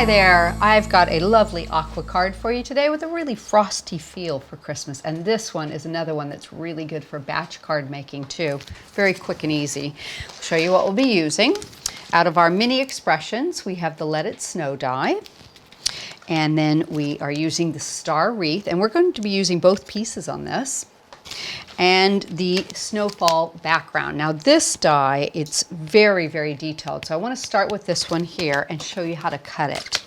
Hi there, I've got a lovely Aqua card for you today with a really frosty feel for Christmas, and this one is another one that's really good for batch card making too. Very quick and easy. I'll show you what we'll be using. Out of our mini expressions, we have the Let It Snow die, and then we are using the Star Wreath, and we're going to be using both pieces on this, and the snowfall background. Now this die, it's very, very detailed. So I want to start with this one here and show you how to cut it.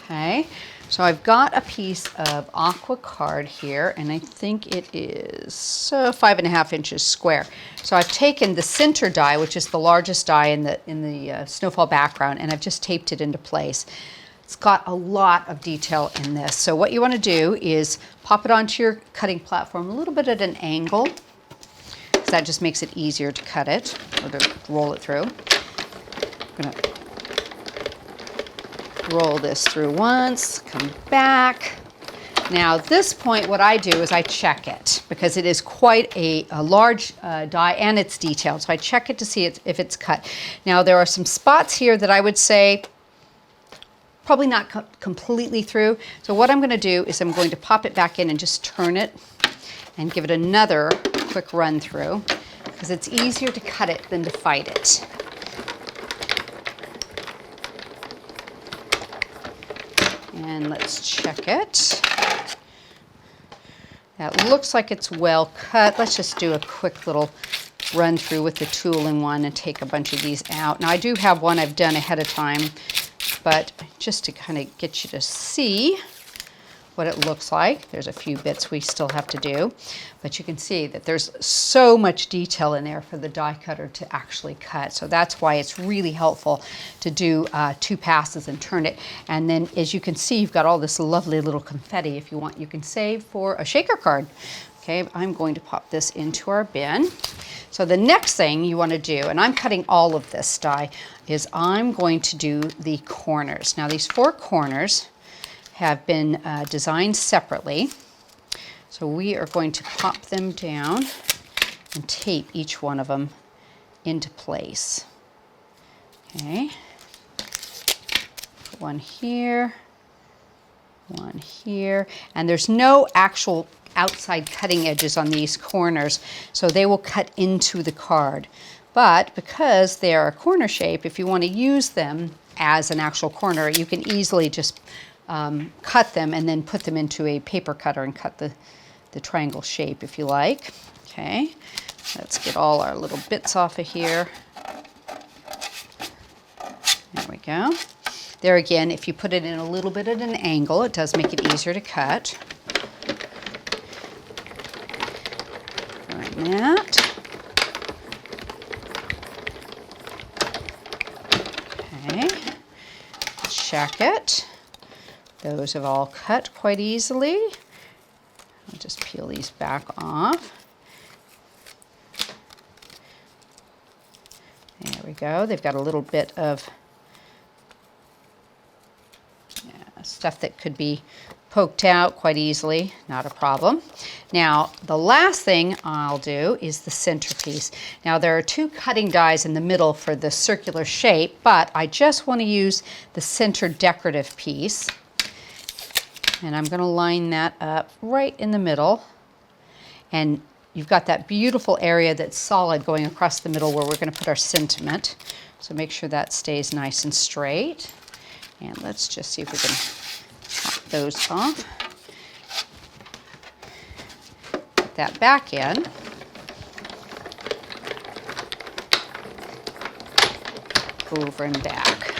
Okay, so I've got a piece of Aqua card here, and I think it is 5.5 inches square. So I've taken the center die, which is the largest die in the snowfall background, and I've just taped it into place. It's got a lot of detail in this. So what you want to do is pop it onto your cutting platform a little bit at an angle, because that just makes it easier to cut it or to roll it through. I'm going to roll this through once, come back. Now at this point what I do is I check it, because it is quite a large die and it's detailed. So I check it to see if it's cut. Now there are some spots here that I would say probably not completely through. So what I'm going to do is I'm going to pop it back in and just turn it and give it another quick run through, because it's easier to cut it than to fight it. And let's check it. That looks like it's well cut. Let's just do a quick little run through with the tool in one and take a bunch of these out. Now I do have one I've done ahead of time, but just to kind of get you to see what it looks like. There's a few bits we still have to do, but you can see that there's so much detail in there for the die cutter to actually cut. So that's why it's really helpful to do 2 passes and turn it. And then as you can see, you've got all this lovely little confetti. If you want, you can save for a shaker card. Okay, I'm going to pop this into our bin. So the next thing you want to do, and I'm cutting all of this die, is I'm going to do the corners. Now these 4 corners have been designed separately. So we are going to pop them down and tape each one of them into place. Okay, one here, and there's no actual outside cutting edges on these corners, so they will cut into the card. But because they are a corner shape, if you want to use them as an actual corner, you can easily just cut them and then put them into a paper cutter and cut the triangle shape if you like. Okay, let's get all our little bits off of here. There we go. There again, if you put it in a little bit at an angle, it does make it easier to cut. That. Okay, check it. Those have all cut quite easily. I'll just peel these back off. There we go. They've got a little bit of stuff that could be poked out quite easily, not a problem. Now the last thing I'll do is the centerpiece. Now there are 2 cutting dies in the middle for the circular shape, but I just want to use the center decorative piece, and I'm going to line that up right in the middle, and you've got that beautiful area that's solid going across the middle where we're going to put our sentiment. So make sure that stays nice and straight, and let's just see if we can pop those off. Put that back in. Over and back.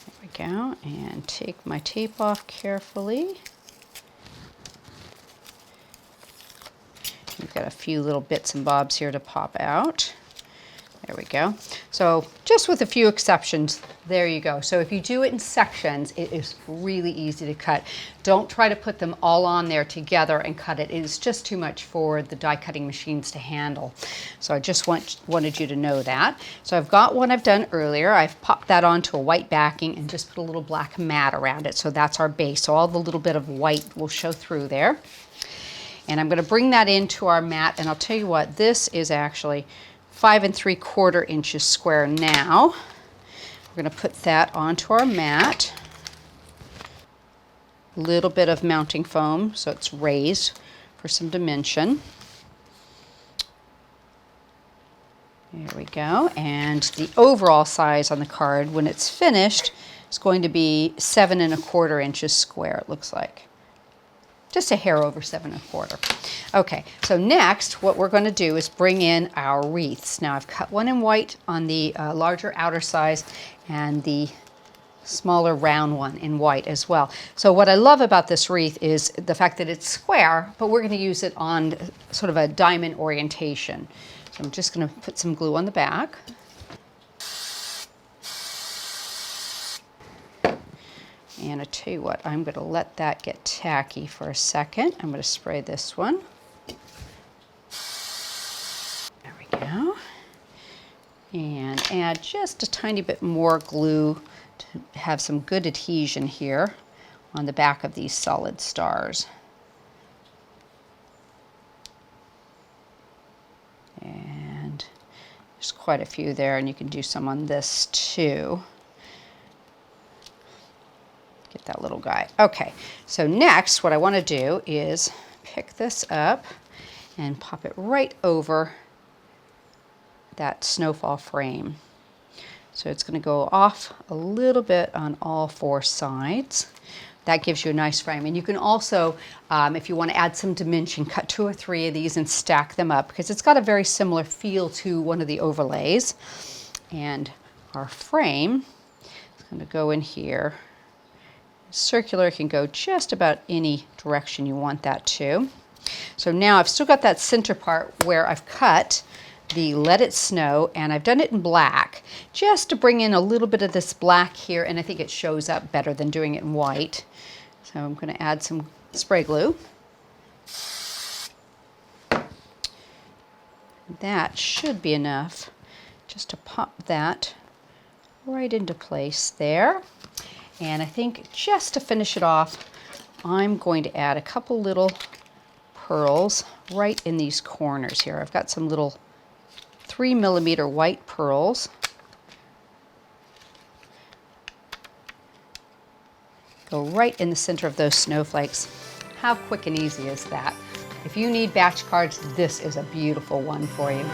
There we go. And take my tape off carefully. We've got a few little bits and bobs here to pop out. There we go. So just with a few exceptions, there you go. So if you do it in sections, it is really easy to cut. Don't try to put them all on there together and cut it. It is just too much for the die cutting machines to handle. So I just wanted you to know that. So I've got one I've done earlier. I've popped that onto a white backing and just put a little black mat around it. So that's our base. So all the little bit of white will show through there. And I'm going to bring that into our mat, and I'll tell you what, this is actually 5 3/4 square now. We're going to put that onto our mat. A little bit of mounting foam so it's raised for some dimension. There we go. And the overall size on the card when it's finished is going to be 7 1/4 square, it looks like. Just a hair over 7 1/4. Okay, so next what we're going to do is bring in our wreaths. Now I've cut one in white on the larger outer size and the smaller round one in white as well. So what I love about this wreath is the fact that it's square, but we're going to use it on sort of a diamond orientation. So I'm just going to put some glue on the back. And I tell you what, I'm going to let that get tacky for a second. I'm going to spray this one. There we go. And add just a tiny bit more glue to have some good adhesion here on the back of these solid stars. And there's quite a few there, and you can do some on this too. Get that little guy. Okay, so next what I want to do is pick this up and pop it right over that snowfall frame. So it's going to go off a little bit on all 4 sides. That gives you a nice frame. And you can also, if you want to add some dimension, cut 2 or 3 of these and stack them up because it's got a very similar feel to one of the overlays. And our frame is going to go in here. Circular can go just about any direction you want that to. So now I've still got that center part where I've cut the Let It Snow, and I've done it in black just to bring in a little bit of this black here, and I think it shows up better than doing it in white. So I'm going to add some spray glue. That should be enough just to pop that right into place there. And I think just to finish it off, I'm going to add a couple little pearls right in these corners here. I've got some little 3mm white pearls. Go right in the center of those snowflakes. How quick and easy is that? If you need batch cards, this is a beautiful one for you.